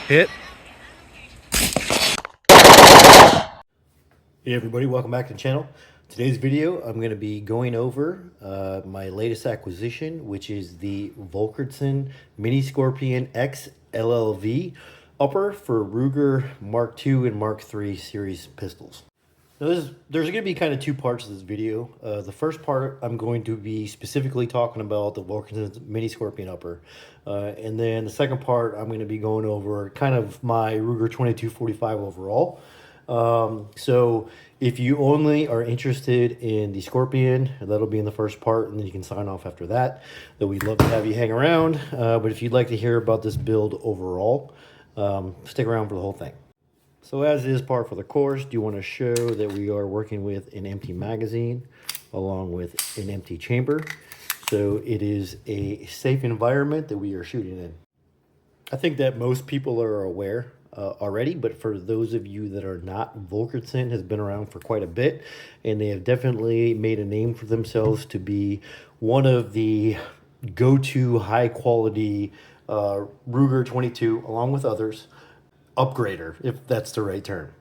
Hit. Hey everybody, welcome back to the channel. Today's video, I'm going to be going over my latest acquisition, which is the Volquartsen Mini Scorpion X LLV upper for Ruger Mark II and Mark III series pistols. Now there's going to be kind of two parts of this video. The first part, I'm going to be specifically talking about the Volquartsen Mini Scorpion upper. And then the second part, I'm going to be going over kind of my Ruger 2245 overall. So if you only are interested in the Scorpion, that'll be in the first part, and then you can sign off after that. Though we'd love to have you hang around. But if you'd like to hear about this build overall, stick around for the whole thing. So as is par for the course, do you want to show that we are working with an empty magazine along with an empty chamber. So it is a safe environment that we are shooting in. I think that most people are aware already, but for those of you that are not, Volquartsen has been around for quite a bit, and they have definitely made a name for themselves to be one of the go-to high-quality Ruger 22, along with others, upgrader, if that's the right term.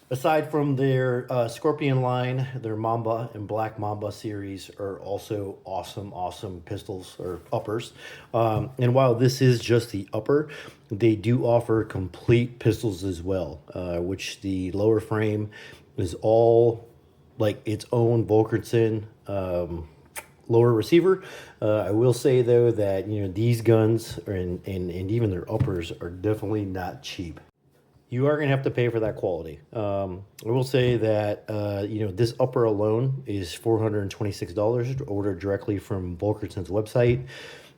Aside from their Scorpion line, their Mamba and Black Mamba series are also awesome pistols or uppers. And while this is just the upper, they do offer complete pistols as well, which the lower frame is all like its own Volquartsen lower receiver. I will say though that these guns and even their uppers are definitely not cheap. You are going to have to pay for that quality. I will say that, this upper alone is $426 ordered directly from Volquartsen's website.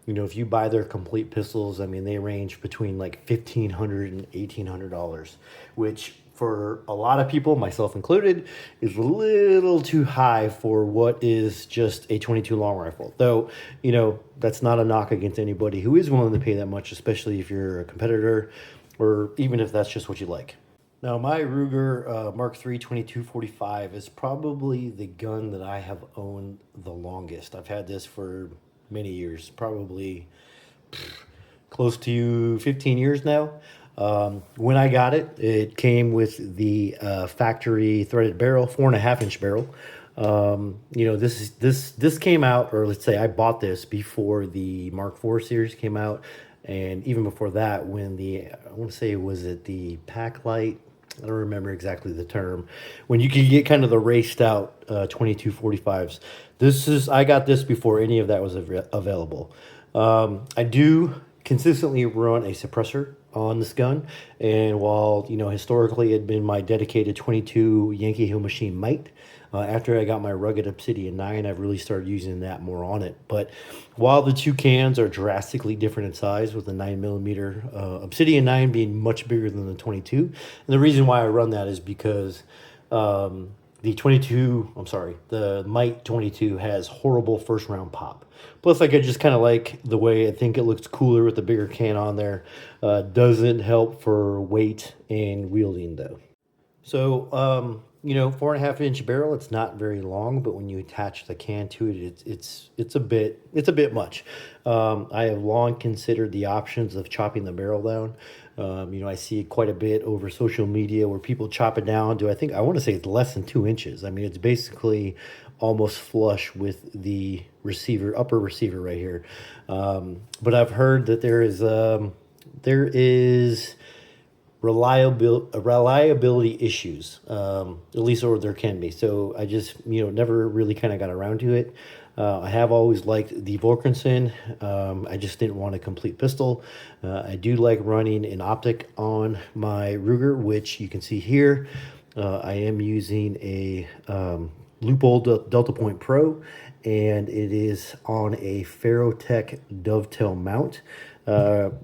If you buy their complete pistols, I mean, they range between like $1,500 and $1,800, which for a lot of people, myself included, is a little too high for what is just a 22 long rifle. Though, that's not a knock against anybody who is willing to pay that much, especially if you're a competitor, or even if that's just what you like. Now, my Ruger Mark III 2245 is probably the gun that I have owned the longest. I've had this for many years, probably close to 15 years now. When I got it, it came with the factory threaded barrel, 4.5-inch barrel. This came out, or let's say I bought this before the Mark IV series came out. And even before that, when I want to say, was it the pack light? I don't remember exactly the term. When you could get kind of the raced out 2245s. I got this before any of that was available. I do consistently run a suppressor on this gun. And while, historically it had been my dedicated 22 Yankee Hill Machine Might, after I got my rugged Obsidian 9, I've really started using that more on it. But while the two cans are drastically different in size, with the 9mm Obsidian 9 being much bigger than the 22, and the reason why I run that is because the Might 22 has horrible first round pop. Plus, I just kind of like the way I think it looks cooler with the bigger can on there. Doesn't help for weight and wielding though. So, 4.5-inch barrel, it's not very long, but when you attach the can to it, it's a bit much. I have long considered the options of chopping the barrel down. I see it quite a bit over social media where people chop it down to, I want to say it's less than 2 inches. I mean, it's basically almost flush with the upper receiver right here. But I've heard that there is reliability issues, at least, or there can be. So I just never really kind of got around to it. I have always liked the Volquartsen. I just didn't want a complete pistol. I do like running an optic on my Ruger, which you can see here. I am using a Leupold Delta Point Pro, and it is on a Ferrotech dovetail mount.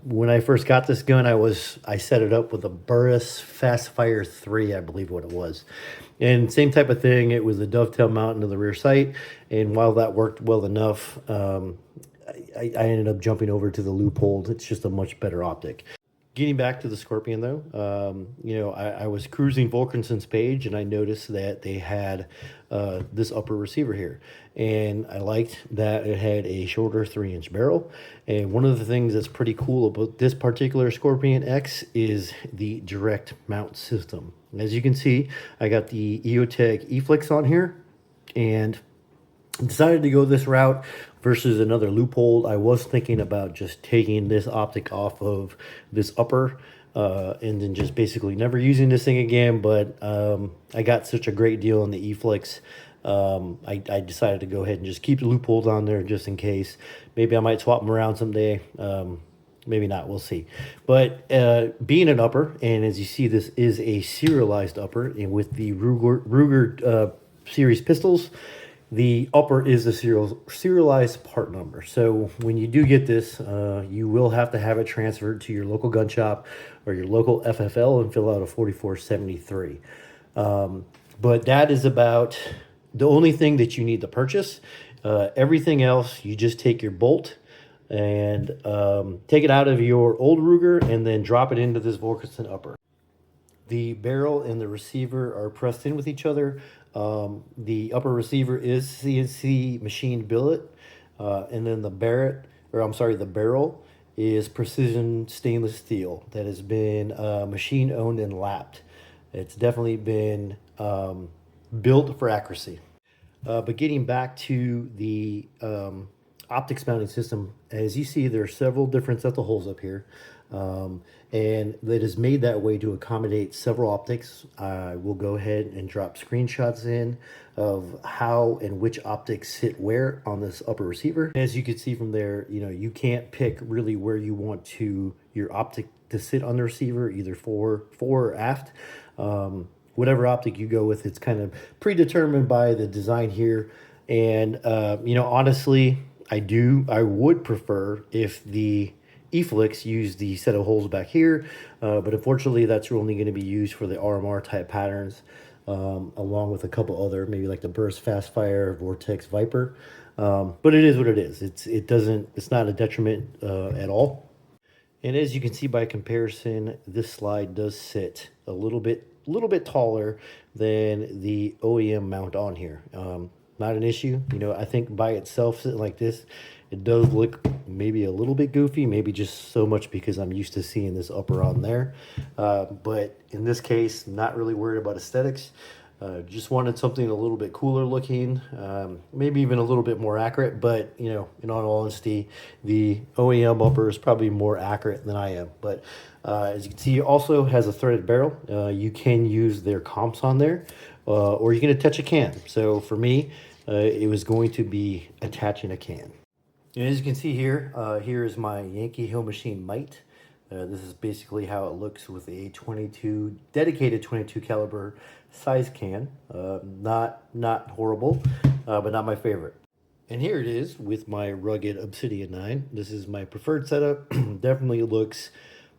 When I first got this gun, I set it up with a Burris Fastfire 3, I believe what it was. And same type of thing, it was a dovetail mount into the rear sight. And while that worked well enough, I ended up jumping over to the Leupold. It's just a much better optic. Getting back to the Scorpion though, I was cruising Volquartsen's page and I noticed that they had this upper receiver here. And I liked that it had a shorter 3-inch barrel. And one of the things that's pretty cool about this particular Scorpion X is the direct mount system. As you can see, I got the EOTech eFlix on here, and decided to go this route versus another loophole. I was thinking about just taking this optic off of this upper and then just basically never using this thing again, but I got such a great deal on the eFlix. I decided to go ahead and just keep the loopholes on there just in case. Maybe I might swap them around someday. Maybe not, we'll see. But being an upper, and as you see, this is a serialized upper, and with the Ruger series pistols, the upper is the serialized part number. So when you do get this, you will have to have it transferred to your local gun shop or your local FFL and fill out a 4473. But that is about the only thing that you need to purchase. Everything else, you just take your bolt and take it out of your old Ruger and then drop it into this Volquartsen upper. The barrel and the receiver are pressed in with each other. The upper receiver is CNC machined billet, and then the barrel is precision stainless steel that has been machine owned and lapped. It's definitely been built for accuracy. But getting back to the optics mounting system, as you see, there are several different sets of holes up here. And it is made that way to accommodate several optics. I will go ahead and drop screenshots in of how and which optics sit where on this upper receiver. As you can see from there, you can't pick really where you want your optic to sit on the receiver, either fore or aft. Whatever optic you go with, it's kind of predetermined by the design here. And honestly, I would prefer if the eFlix used the set of holes back here, but unfortunately that's only going to be used for the RMR type patterns, along with a couple other, maybe like the Burst Fast Fire, Vortex Viper. But it is what it is. It's not a detriment at all. And as you can see by comparison, this slide does sit a little bit taller than the OEM mount on here. Not an issue. I think by itself sitting like this, it does look maybe a little bit goofy, maybe just so much because I'm used to seeing this upper on there. But in this case, not really worried about aesthetics. Just wanted something a little bit cooler looking, maybe even a little bit more accurate. But, in all honesty, the OEM upper is probably more accurate than I am. But as you can see, it also has a threaded barrel. You can use their comps on there, or you can attach a can. So for me, it was going to be attaching a can. And as you can see here, here is my Yankee Hill Machine Mite. This is basically how it looks with a dedicated 22 caliber size can. Not horrible, but not my favorite. And here it is with my rugged Obsidian 9. This is my preferred setup. Definitely looks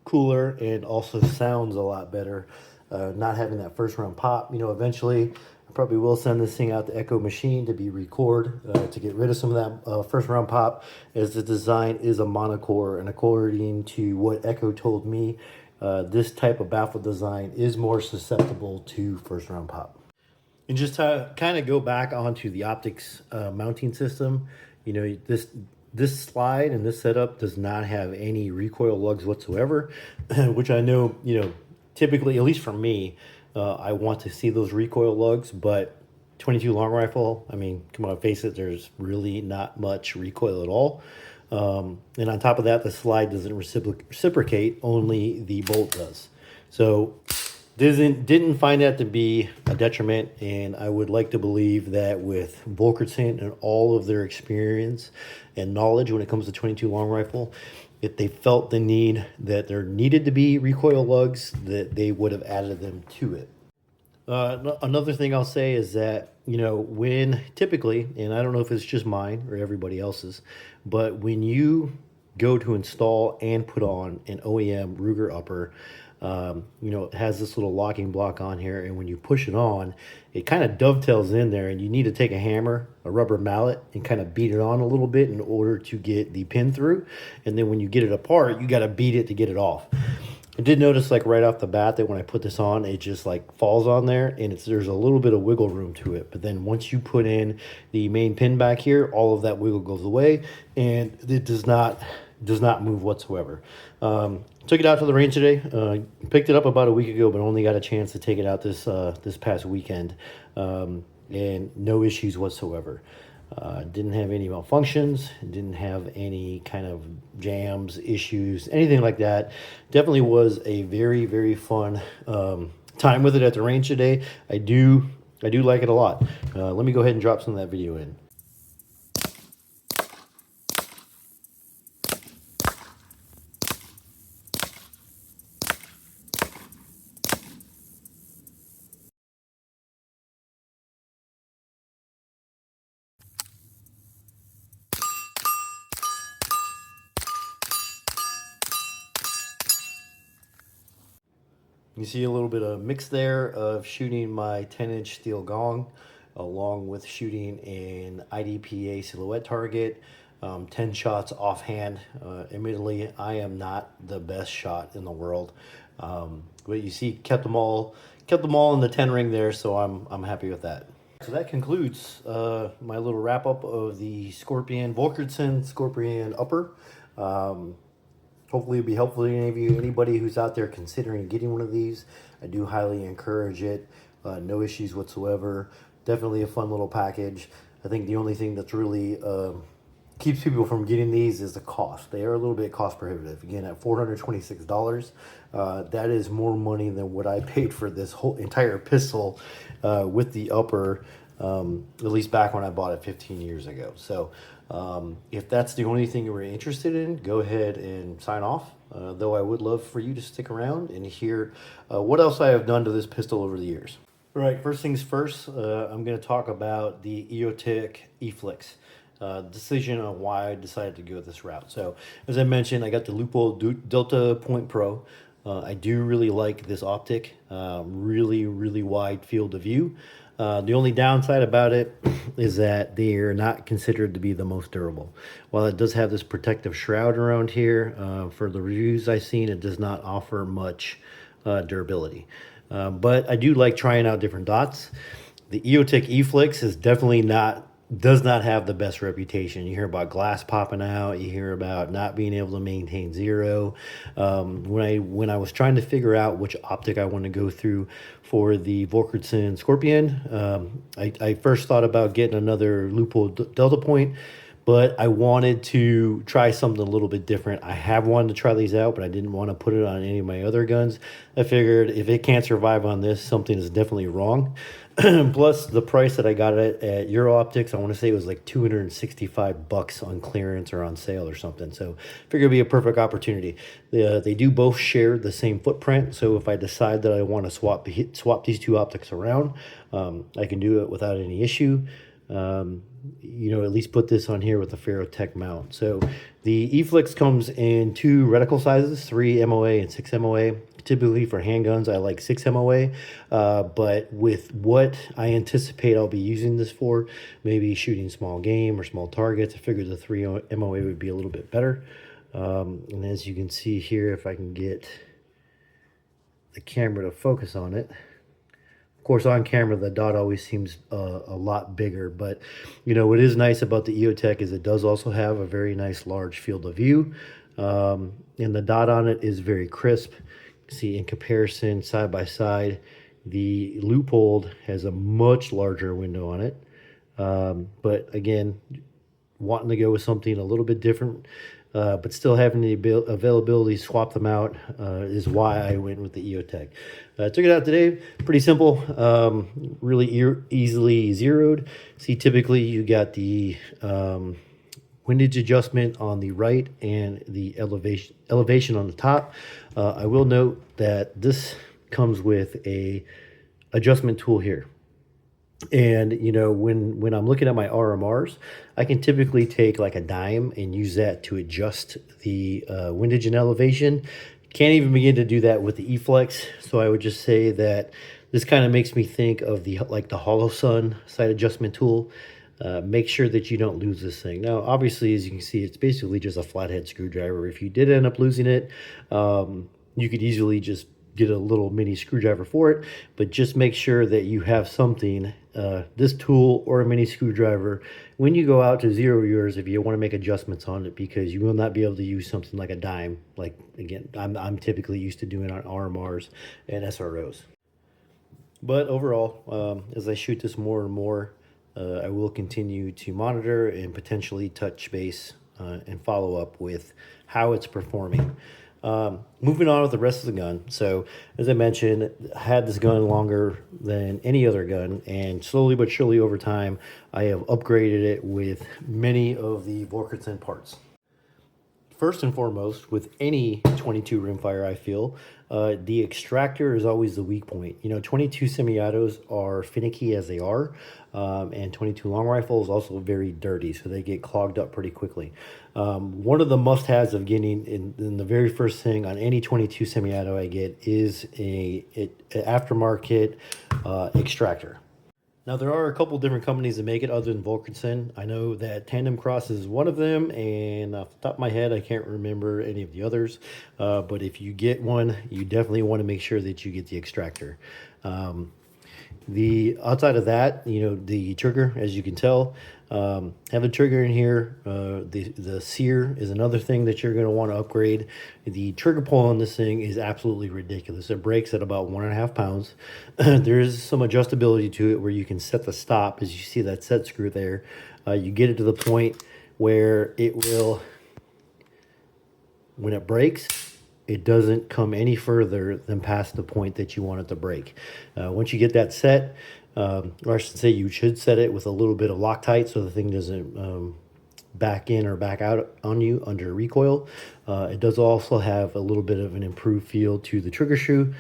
cooler and also sounds a lot better. Not having that first round pop. Eventually I probably will send this thing out to Echo Machine to be record to get rid of some of that first round pop, as the design is a monocore, and according to what Echo told me, this type of baffle design is more susceptible to first round pop. And just to kind of go back onto the optics mounting system, this slide and this setup does not have any recoil lugs whatsoever, which I know, typically, at least for me, I want to see those recoil lugs, but 22 long rifle, I mean, come on, face it, there's really not much recoil at all. And on top of that, the slide doesn't reciprocate, only the bolt does. So didn't find that to be a detriment, and I would like to believe that with Volquartsen and all of their experience and knowledge when it comes to 22 long rifle, if they felt the need that there needed to be recoil lugs, that they would have added them to it. Another thing I'll say is that, when typically, and I don't know if it's just mine or everybody else's, but when you go to install and put on an OEM Ruger upper, it has this little locking block on here, and when you push it on, it kind of dovetails in there, and you need to take a hammer, a rubber mallet, and kind of beat it on a little bit in order to get the pin through. And then when you get it apart, you got to beat it to get it off. I did notice like right off the bat that when I put this on, it just like falls on there, and there's a little bit of wiggle room to it. But then once you put in the main pin back here, all of that wiggle goes away, and it does not move whatsoever. Took it out to the range today. Picked it up about a week ago, but only got a chance to take it out this past weekend, and no issues whatsoever. Didn't have any malfunctions, didn't have any kind of jams, issues, anything like that. Definitely was a very, very fun time with it at the range today. I do like it a lot. Let me go ahead and drop some of that video in. You see a little bit of mix there of shooting my 10-inch steel gong along with shooting an IDPA silhouette target, 10 shots offhand. Admittedly, I am not the best shot in the world, but you see, kept them all in the 10 ring there, so I'm happy with that. So that concludes my little wrap up of the Scorpion Volquartsen Scorpion Upper. Hopefully it'll be helpful to any of you, anybody who's out there considering getting one of these. I do highly encourage it. No issues whatsoever. Definitely a fun little package. I think the only thing that's really keeps people from getting these is the cost. They are a little bit cost prohibitive. Again, at $426, that is more money than what I paid for this whole entire pistol with the upper, at least back when I bought it 15 years ago. So if that's the only thing you were interested in, go ahead and sign off. Though I would love for you to stick around and hear what else I have done to this pistol over the years. All right, first things first, I'm going to talk about the EOTech eFlix. Decision on why I decided to go this route. So, as I mentioned, I got the Leupold Delta Point Pro. I do really like this optic, really, really wide field of view. The only downside about it is that they're not considered to be the most durable. While it does have this protective shroud around here, for the reviews I've seen, it does not offer much durability. But I do like trying out different dots. The EOTech eFlix is definitely does not have the best reputation. You hear about glass popping out. You hear about not being able to maintain zero. When I was trying to figure out which optic I want to go through for the Volquartsen Scorpion, I first thought about getting another Leupold Delta Point, but I wanted to try something a little bit different. I have wanted to try these out, but I didn't want to put it on any of my other guns. I figured if it can't survive on this, something is definitely wrong. Plus, the price that I got it at Euro Optics, I want to say it was like $265 on clearance or on sale or something. So, I figured it'd be a perfect opportunity. They do both share the same footprint, so if I decide that I want to swap these two optics around, I can do it without any issue. At least put this on here with the Ferrotech mount. So the eFlix comes in two reticle sizes, 3 MOA and 6 MOA. Typically for handguns, I like 6 MOA, but with what I anticipate I'll be using this for, maybe shooting small game or small targets, I figured the 3 MOA would be a little bit better. And as you can see here, if I can get the camera to focus on it, of course, on camera, the dot always seems a lot bigger, but what is nice about the EOTech is it does also have a very nice large field of view, and the dot on it is very crisp. See, in comparison, side by side, the Leupold has a much larger window on it, but again, wanting to go with something a little bit different, but still having the availability to swap them out is why I went with the EOTech. Took it out today, pretty simple, really easily zeroed. See, typically you got the windage adjustment on the right and the elevation on the top. I will note that this comes with a adjustment tool here. And when I'm looking at my RMRs, I can typically take like a dime and use that to adjust the windage and elevation. Can't even begin to do that with the eFlex. So I would just say that this kind of makes me think of the Hollow Sun sight adjustment tool. Make sure that you don't lose this thing. Now, obviously, as you can see, it's basically just a flathead screwdriver. If you did end up losing it, You could easily just get a little mini screwdriver for it, but just make sure that you have something, this tool or a mini screwdriver, when you go out to zero yours, if you want to make adjustments on it, because you will not be able to use something like a dime. Like, again, I'm typically used to doing on RMRs and SROs. But overall, as I shoot this more and more, I will continue to monitor and potentially touch base and follow up with how it's performing. Moving on with the rest of the gun. So, as I mentioned, I had this gun longer than any other gun, and slowly but surely over time, I have upgraded it with many of the Volquartsen parts. First and foremost, with any 22 rimfire, I feel the extractor is always the weak point. 22 semi-autos are finicky as they are, and 22 long rifles also very dirty, so they get clogged up pretty quickly. One of the must-haves of getting in the very first thing on any 22 semi-auto I get is a aftermarket extractor. Now, there are a couple different companies that make it other than Volquartsen. I know that Tandem Cross is one of them, and off the top of my head, I can't remember any of the others. But if you get one, you definitely want to make sure that you get the extractor. The outside of that, the trigger, as you can tell, have a trigger in here. The sear is another thing that you're going to want to upgrade. The trigger pull on this thing is absolutely ridiculous. It breaks at about 1.5 pounds. There is some adjustability to it where you can set the stop, as you see that set screw there. You get it to the point where it will, when it breaks, it doesn't come any further than past the point that you want it to break. Once you get that set, or I should say you should set it with a little bit of Loctite so the thing doesn't back in or back out on you under recoil. It does also have a little bit of an improved feel to the trigger shoe.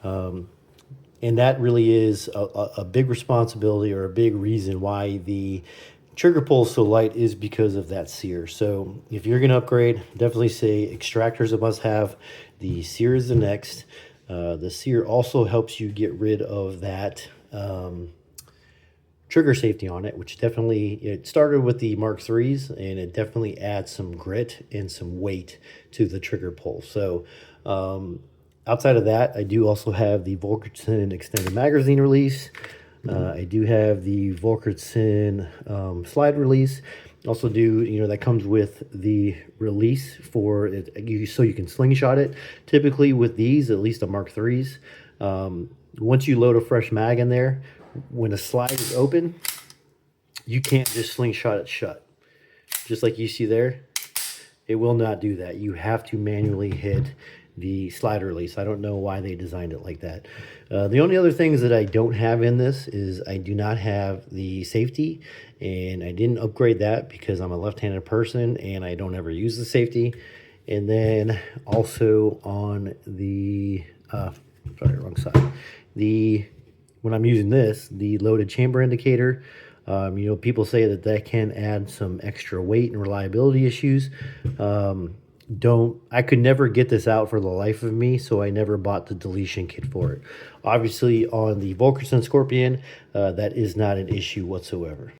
And that really is a big responsibility, or a big reason why the trigger pull is so light, is because of that sear. So if you're going to upgrade, definitely say extractors a must have. The sear is the next. The sear also helps you get rid of that trigger safety on it, which definitely, it started with the Mark IIIs, and it definitely adds some grit and some weight to the trigger pull. So outside of that, I do also have the Volquartsen extended magazine release. I do have the Volquartsen slide release. Also do, that comes with the release for it, so you can slingshot it. Typically with these, at least the Mark IIIs, once you load a fresh mag in there, when the slide is open, you can't just slingshot it shut. Just like you see there, it will not do that. You have to manually hit the slide release. I don't know why they designed it like that. The only other things that I don't have in this is I do not have the safety, and I didn't upgrade that because I'm a left-handed person and I don't ever use the safety. And then also on the sorry, wrong side. When I'm using this, the loaded chamber indicator, people say that can add some extra weight and reliability issues. I could never get this out for the life of me, so I never bought the deletion kit for it. Obviously, on the Volquartsen Scorpion, that is not an issue whatsoever.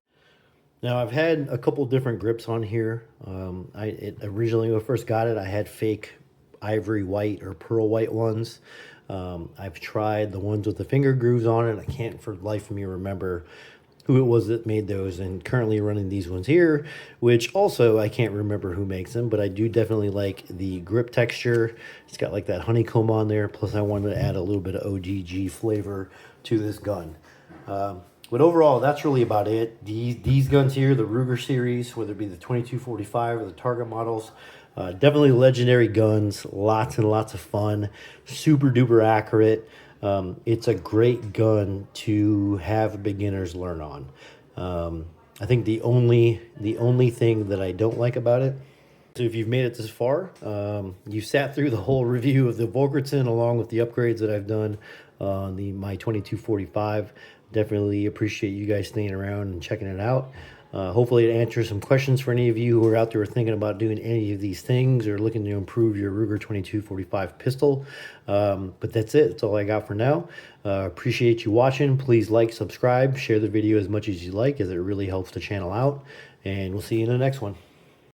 Now, I've had a couple different grips on here. Originally, when I first got it, I had fake ivory white or pearl white ones. I've tried the ones with the finger grooves on it. I can't for the life of me remember who it was that made those, and currently running these ones here, which also I can't remember who makes them, but I do definitely like the grip texture. It's got like that honeycomb on there, plus I wanted to add a little bit of OGG flavor to this gun. But overall, that's really about it. These guns here, the Ruger series, whether it be the 2245 or the Target models, definitely legendary guns, lots and lots of fun, super duper accurate. It's a great gun to have beginners learn on. I think the only thing that I don't like about it, so if you've made it this far, you sat through the whole review of the Volquartsen along with the upgrades that I've done on my 2245. Definitely appreciate you guys staying around and checking it out. Hopefully it answers some questions for any of you who are out there thinking about doing any of these things or looking to improve your Ruger 2245 pistol. But that's it. That's all I got for now. Appreciate you watching. Please like, subscribe, share the video as much as you like, as it really helps the channel out. And we'll see you in the next one.